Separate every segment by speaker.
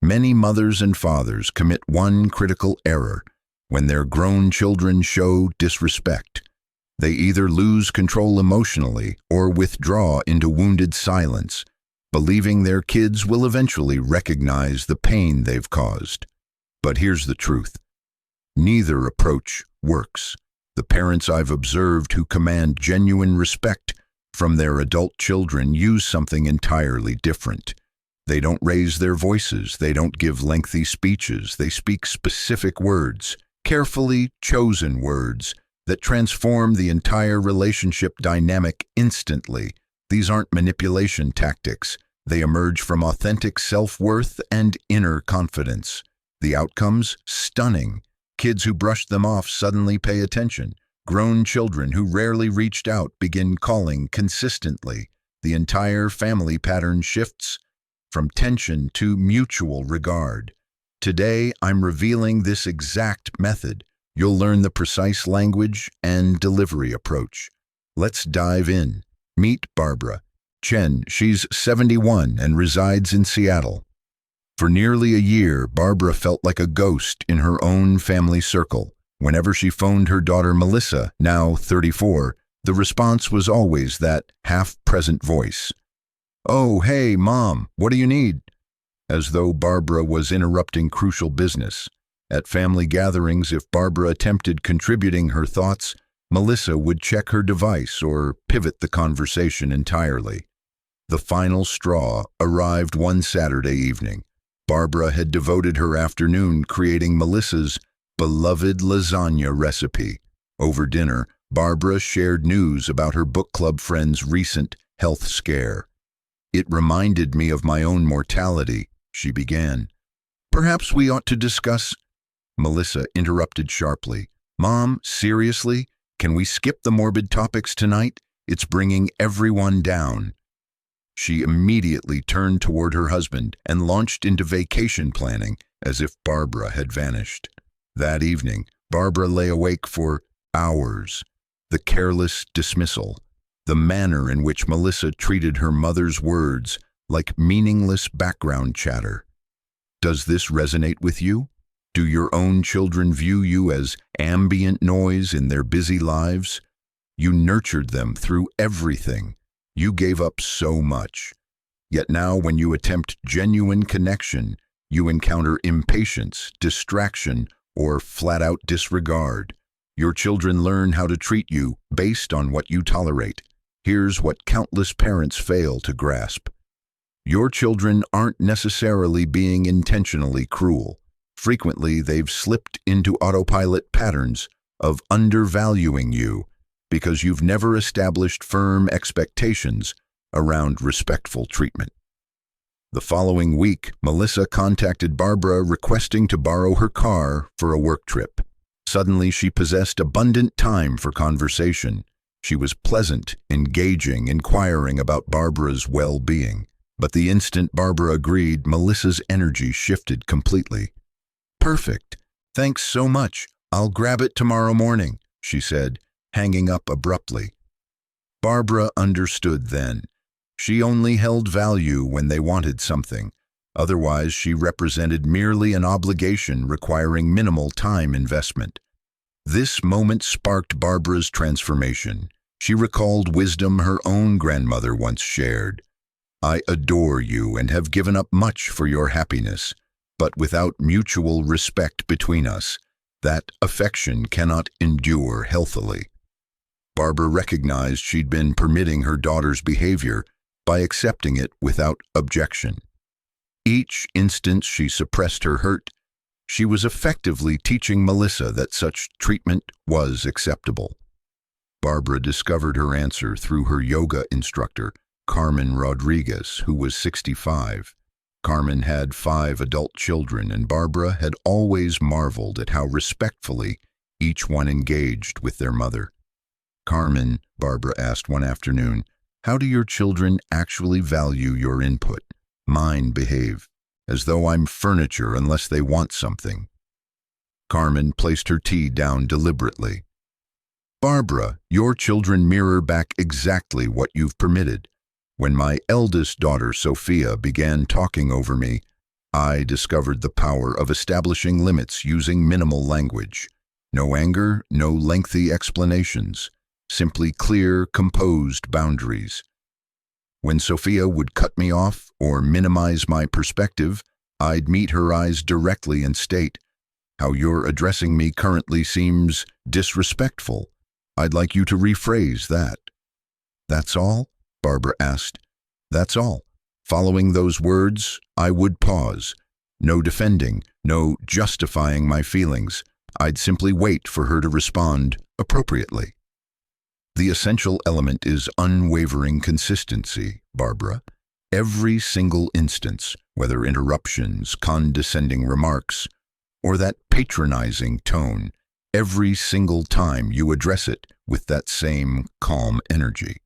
Speaker 1: Many mothers and fathers commit one critical error when their grown children show disrespect. They either lose control emotionally or withdraw into wounded silence, believing their kids will eventually recognize the pain they've caused. But here's the truth. Neither approach works. The parents I've observed who command genuine respect from their adult children use something entirely different. They don't raise their voices, they don't give lengthy speeches, they speak specific words, carefully chosen words, that transform the entire relationship dynamic instantly. These aren't manipulation tactics. They emerge from authentic self-worth and inner confidence. The outcomes? Stunning. Kids who brushed them off suddenly pay attention. Grown children who rarely reached out begin calling consistently. The entire family pattern shifts from tension to mutual regard. Today, I'm revealing this exact method. You'll learn the precise language and delivery approach. Let's dive in. Meet Barbara Chen. She's 71 and resides in Seattle. For nearly a year, Barbara felt like a ghost in her own family circle. Whenever she phoned her daughter Melissa, now 34, the response was always that half-present voice. "Oh, hey, Mom, what do you need?" As though Barbara was interrupting crucial business. At family gatherings, if Barbara attempted contributing her thoughts, Melissa would check her device or pivot the conversation entirely. The final straw arrived one Saturday evening. Barbara had devoted her afternoon creating Melissa's beloved lasagna recipe. Over dinner, Barbara shared news about her book club friend's recent health scare. "It reminded me of my own mortality," she began. "Perhaps we ought to discuss—" Melissa interrupted sharply. "Mom, seriously? Can we skip the morbid topics tonight? It's bringing everyone down." She immediately turned toward her husband and launched into vacation planning as if Barbara had vanished. That evening, Barbara lay awake for hours. The careless dismissal, the manner in which Melissa treated her mother's words like meaningless background chatter. Does this resonate with you? Do your own children view you as ambient noise in their busy lives? You nurtured them through everything. You gave up so much. Yet now when you attempt genuine connection, you encounter impatience, distraction, or flat-out disregard. Your children learn how to treat you based on what you tolerate. Here's what countless parents fail to grasp. Your children aren't necessarily being intentionally cruel. Frequently, they've slipped into autopilot patterns of undervaluing you because you've never established firm expectations around respectful treatment. The following week, Melissa contacted Barbara requesting to borrow her car for a work trip. Suddenly, she possessed abundant time for conversation. She was pleasant, engaging, inquiring about Barbara's well-being. But the instant Barbara agreed, Melissa's energy shifted completely. "Perfect. Thanks so much. I'll grab it tomorrow morning," she said, hanging up abruptly. Barbara understood then. She only held value when they wanted something. Otherwise, she represented merely an obligation requiring minimal time investment. This moment sparked Barbara's transformation. She recalled wisdom her own grandmother once shared. "I adore you and have given up much for your happiness, but without mutual respect between us, that affection cannot endure healthily." Barbara recognized she'd been permitting her daughter's behavior by accepting it without objection. Each instance she suppressed her hurt, she was effectively teaching Melissa that such treatment was acceptable. Barbara discovered her answer through her yoga instructor, Carmen Rodriguez, who was 65. Carmen had 5 adult children, and Barbara had always marveled at how respectfully each one engaged with their mother. "Carmen," Barbara asked one afternoon, "how do your children actually value your input? Mine behave as though I'm furniture unless they want something." Carmen placed her tea down deliberately. "Barbara, your children mirror back exactly what you've permitted. When my eldest daughter, Sophia, began talking over me, I discovered the power of establishing limits using minimal language. No anger, no lengthy explanations, simply clear, composed boundaries. When Sophia would cut me off or minimize my perspective, I'd meet her eyes directly and state, "How you're addressing me currently seems disrespectful. I'd like you to rephrase that." "That's all?" Barbara asked. "That's all." Following those words, I would pause. No defending, no justifying my feelings. I'd simply wait for her to respond appropriately. The essential element is unwavering consistency, Barbara. Every single instance, whether interruptions, condescending remarks, or that patronizing tone, every single time you address it with that same calm energy.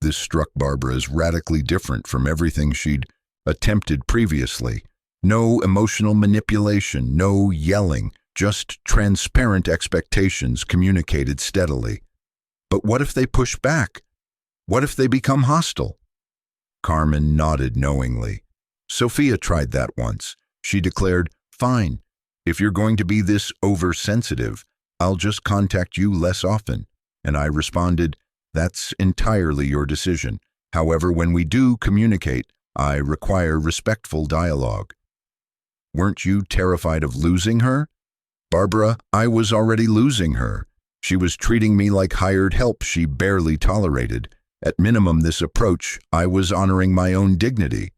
Speaker 1: This struck Barbara as radically different from everything she'd attempted previously. No emotional manipulation, no yelling, just transparent expectations communicated steadily. But what if they push back? What if they become hostile? Carmen nodded knowingly. Sophia tried that once. She declared, "Fine, if you're going to be this oversensitive, I'll just contact you less often." And I responded, "That's entirely your decision. However, when we do communicate, I require respectful dialogue." "Weren't you terrified of losing her?" "Barbara, I was already losing her. She was treating me like hired help she barely tolerated. At minimum, this approach, I was honoring my own dignity."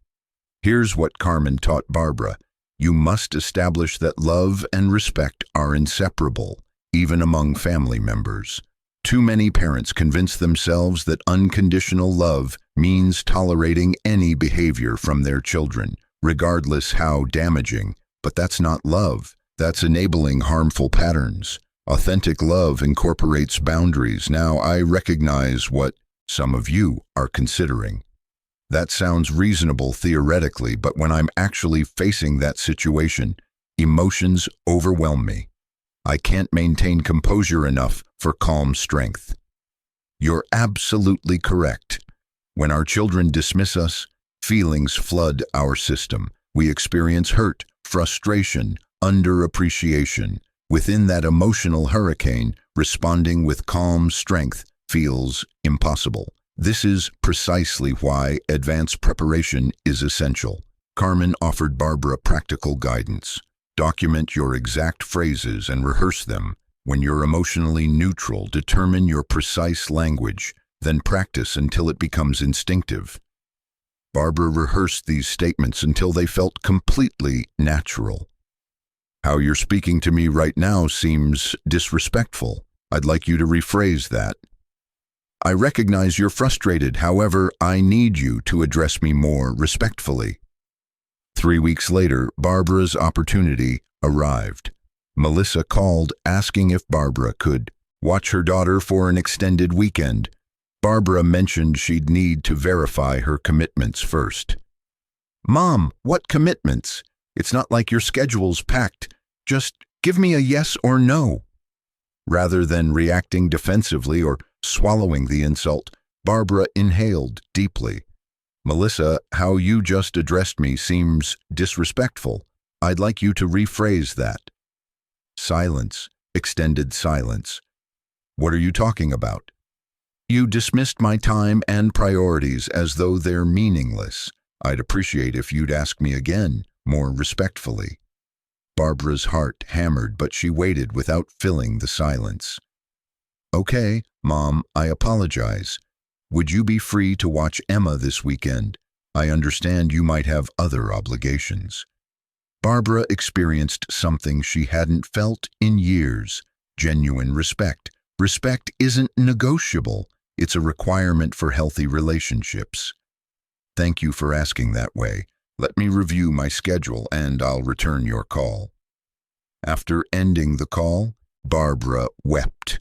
Speaker 1: Here's what Carmen taught Barbara. You must establish that love and respect are inseparable, even among family members. Too many parents convince themselves that unconditional love means tolerating any behavior from their children, regardless how damaging. But that's not love. That's enabling harmful patterns. Authentic love incorporates boundaries. Now, I recognize what some of you are considering. That sounds reasonable theoretically, but when I'm actually facing that situation, emotions overwhelm me. I can't maintain composure enough for calm strength. You're absolutely correct. When our children dismiss us, feelings flood our system. We experience hurt, frustration, underappreciation. Within that emotional hurricane, responding with calm strength feels impossible. This is precisely why advanced preparation is essential. Carmen offered Barbara practical guidance. Document your exact phrases and rehearse them. When you're emotionally neutral, determine your precise language, then practice until it becomes instinctive. Barbara rehearsed these statements until they felt completely natural. "How you're speaking to me right now seems disrespectful. I'd like you to rephrase that." "I recognize you're frustrated. However, I need you to address me more respectfully." 3 weeks later, Barbara's opportunity arrived. Melissa called asking if Barbara could watch her daughter for an extended weekend. Barbara mentioned she'd need to verify her commitments first. "Mom, what commitments? It's not like your schedule's packed. Just give me a yes or no." Rather than reacting defensively or swallowing the insult, Barbara inhaled deeply. "Melissa, how you just addressed me seems disrespectful. I'd like you to rephrase that." Silence, extended silence. "What are you talking about?" "You dismissed my time and priorities as though they're meaningless. I'd appreciate if you'd ask me again, more respectfully." Barbara's heart hammered, but she waited without filling the silence. "Okay, Mom, I apologize. Would you be free to watch Emma this weekend? I understand you might have other obligations." Barbara experienced something she hadn't felt in years: genuine respect. Respect isn't negotiable. It's a requirement for healthy relationships. "Thank you for asking that way. Let me review my schedule and I'll return your call." After ending the call, Barbara wept.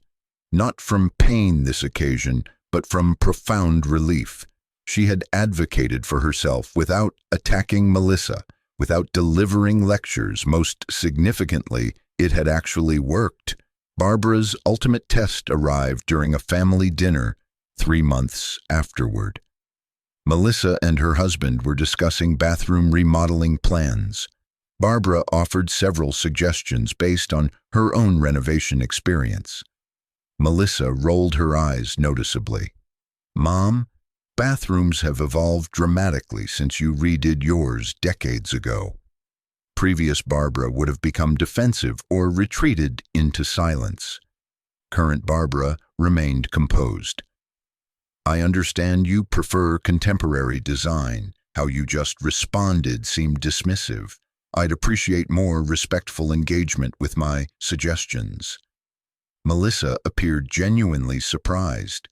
Speaker 1: Not from pain this occasion, but from profound relief. She had advocated for herself without attacking Melissa, without delivering lectures. Most significantly, it had actually worked. Barbara's ultimate test arrived during a family dinner 3 months afterward. Melissa and her husband were discussing bathroom remodeling plans. Barbara offered several suggestions based on her own renovation experience. Melissa rolled her eyes noticeably. "Mom, bathrooms have evolved dramatically since you redid yours decades ago." Previous Barbara would have become defensive or retreated into silence. Current Barbara remained composed. "I understand you prefer contemporary design. How you just responded seemed dismissive. I'd appreciate more respectful engagement with my suggestions." Melissa appeared genuinely surprised.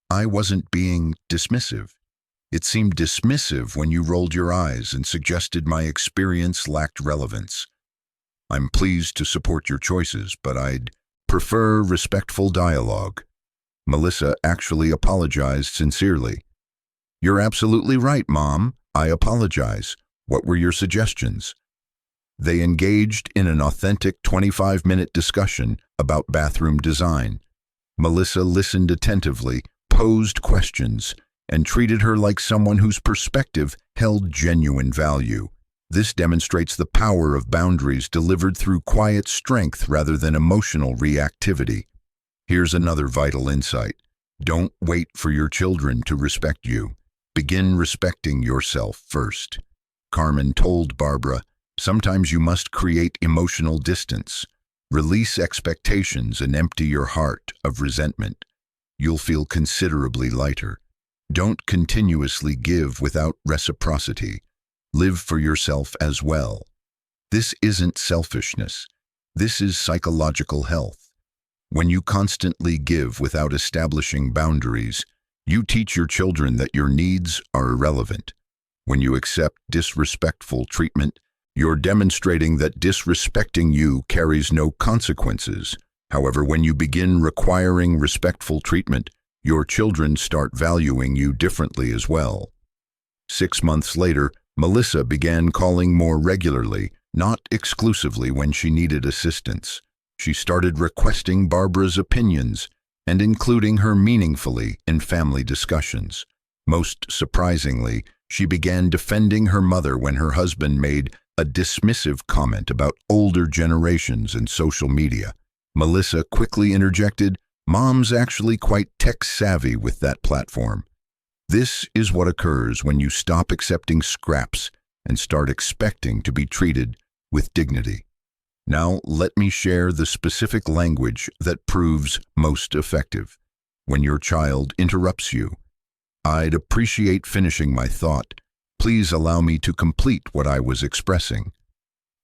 Speaker 1: "I wasn't being dismissive. It seemed dismissive when you rolled your eyes and suggested my experience lacked relevance. I'm pleased to support your choices, but I'd prefer respectful dialogue." Melissa actually apologized sincerely. "You're absolutely right, Mom. I apologize. What were your suggestions?" They engaged in an authentic 25-minute discussion about bathroom design. Melissa listened attentively, posed questions, and treated her like someone whose perspective held genuine value. This demonstrates the power of boundaries delivered through quiet strength rather than emotional reactivity. Here's another vital insight. Don't wait for your children to respect you. Begin respecting yourself first. Carmen told Barbara, "Sometimes you must create emotional distance. Release expectations and empty your heart of resentment. You'll feel considerably lighter. Don't continuously give without reciprocity. Live for yourself as well. This isn't selfishness. This is psychological health. When you constantly give without establishing boundaries, you teach your children that your needs are irrelevant. When you accept disrespectful treatment, you're demonstrating that disrespecting you carries no consequences. However, when you begin requiring respectful treatment, your children start valuing you differently as well. 6 months later, Melissa began calling more regularly, not exclusively when she needed assistance. She started requesting Barbara's opinions and including her meaningfully in family discussions. Most surprisingly, she began defending her mother when her husband made a dismissive comment about older generations and social media. Melissa quickly interjected, "Mom's actually quite tech-savvy with that platform." This is what occurs when you stop accepting scraps and start expecting to be treated with dignity. Now, let me share the specific language that proves most effective. When your child interrupts you, "I'd appreciate finishing my thought. Please allow me to complete what I was expressing."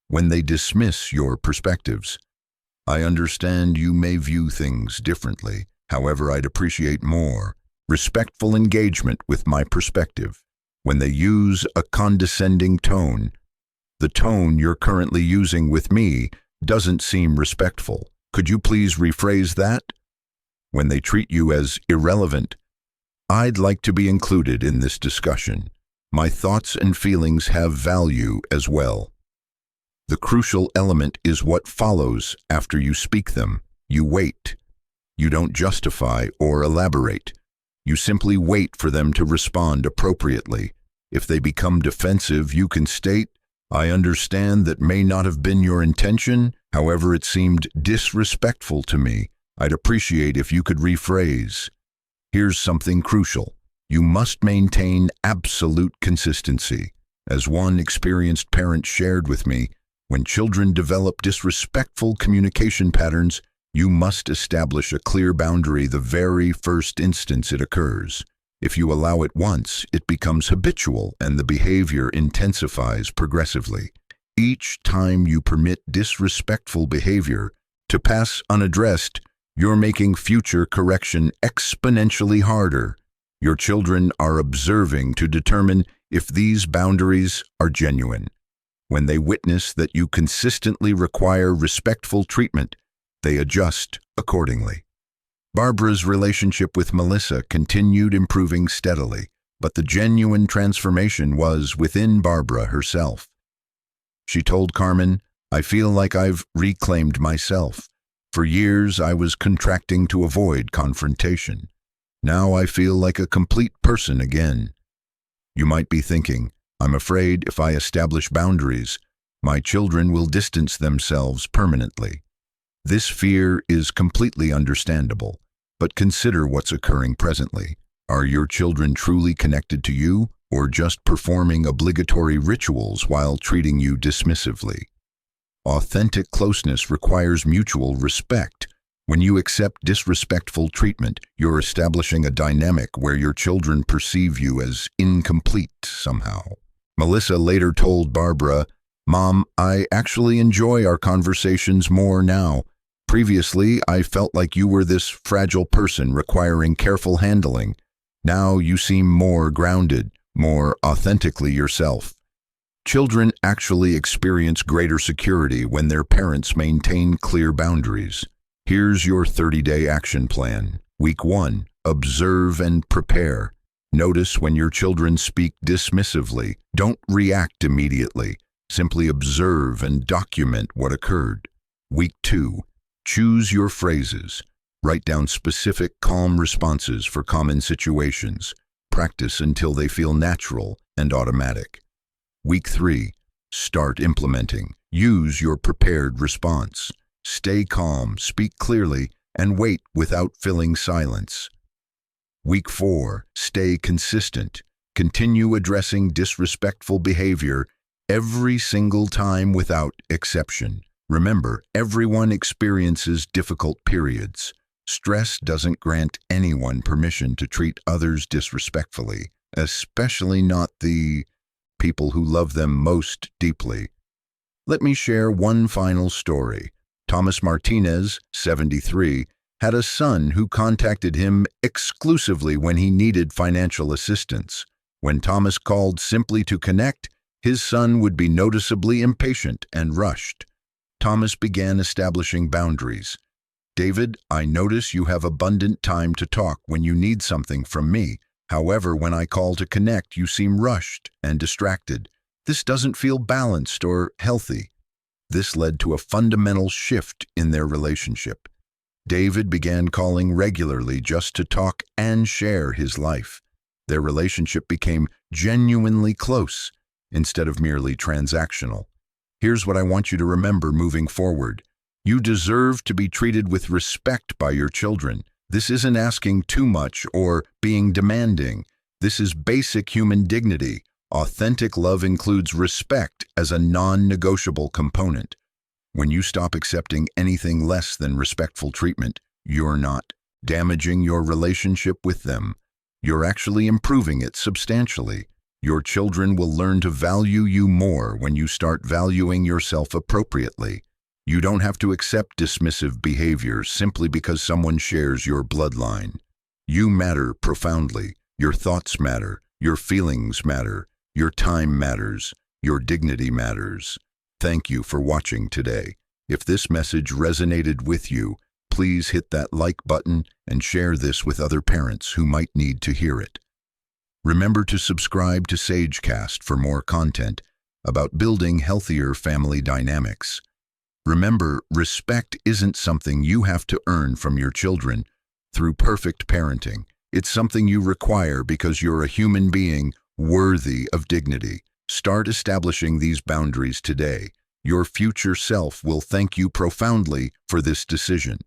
Speaker 1: When they dismiss your perspectives, "I understand you may view things differently. However, I'd appreciate more respectful engagement with my perspective." When they use a condescending tone, "The tone you're currently using with me doesn't seem respectful. Could you please rephrase that?" When they treat you as irrelevant, "I'd like to be included in this discussion. My thoughts and feelings have value as well." The crucial element is what follows after you speak them. You wait. You don't justify or elaborate. You simply wait for them to respond appropriately. If they become defensive, you can state, "I understand that may not have been your intention. However, it seemed disrespectful to me. I'd appreciate if you could rephrase." Here's something crucial. You must maintain absolute consistency. As one experienced parent shared with me, when children develop disrespectful communication patterns, you must establish a clear boundary the very first instance it occurs. If you allow it once, it becomes habitual and the behavior intensifies progressively. Each time you permit disrespectful behavior to pass unaddressed, you're making future correction exponentially harder. Your children are observing to determine if these boundaries are genuine. When they witness that you consistently require respectful treatment, they adjust accordingly. Barbara's relationship with Melissa continued improving steadily, but the genuine transformation was within Barbara herself. She told Carmen, "I feel like I've reclaimed myself. For years I was contracting to avoid confrontation. Now I feel like a complete person again." You might be thinking, I'm afraid if I establish boundaries, my children will distance themselves permanently. This fear is completely understandable, but consider what's occurring presently. Are your children truly connected to you, or just performing obligatory rituals while treating you dismissively? Authentic closeness requires mutual respect. When you accept disrespectful treatment, you're establishing a dynamic where your children perceive you as incomplete somehow. Melissa later told Barbara, "Mom, I actually enjoy our conversations more now. Previously, I felt like you were this fragile person requiring careful handling. Now you seem more grounded, more authentically yourself." Children actually experience greater security when their parents maintain clear boundaries. Here's your 30-day action plan. Week 1, observe and prepare. Notice when your children speak dismissively. Don't react immediately. Simply observe and document what occurred. Week 2, choose your phrases. Write down specific, calm responses for common situations. Practice until they feel natural and automatic. Week 3, start implementing. Use your prepared response. Stay calm, speak clearly, and wait without filling silence. Week 4, stay consistent. Continue addressing disrespectful behavior every single time without exception. Remember, everyone experiences difficult periods. Stress doesn't grant anyone permission to treat others disrespectfully, especially not the people who love them most deeply. Let me share one final story. Thomas Martinez, 73, had a son who contacted him exclusively when he needed financial assistance. When Thomas called simply to connect, his son would be noticeably impatient and rushed. Thomas began establishing boundaries. "David, I notice you have abundant time to talk when you need something from me. However, when I call to connect, you seem rushed and distracted. This doesn't feel balanced or healthy." This led to a fundamental shift in their relationship. David began calling regularly just to talk and share his life. Their relationship became genuinely close instead of merely transactional. Here's what I want you to remember moving forward. You deserve to be treated with respect by your children. This isn't asking too much or being demanding. This is basic human dignity. Authentic love includes respect as a non-negotiable component. When you stop accepting anything less than respectful treatment, you're not damaging your relationship with them. You're actually improving it substantially. Your children will learn to value you more when you start valuing yourself appropriately. You don't have to accept dismissive behavior simply because someone shares your bloodline. You matter profoundly. Your thoughts matter. Your feelings matter. Your time matters. Your dignity matters. Thank you for watching today. If this message resonated with you, please hit that like button and share this with other parents who might need to hear it. Remember to subscribe to SAGECAST for more content about building healthier family dynamics. Remember, respect isn't something you have to earn from your children through perfect parenting. It's something you require because you're a human being worthy of dignity. Start establishing these boundaries today. Your future self will thank you profoundly for this decision.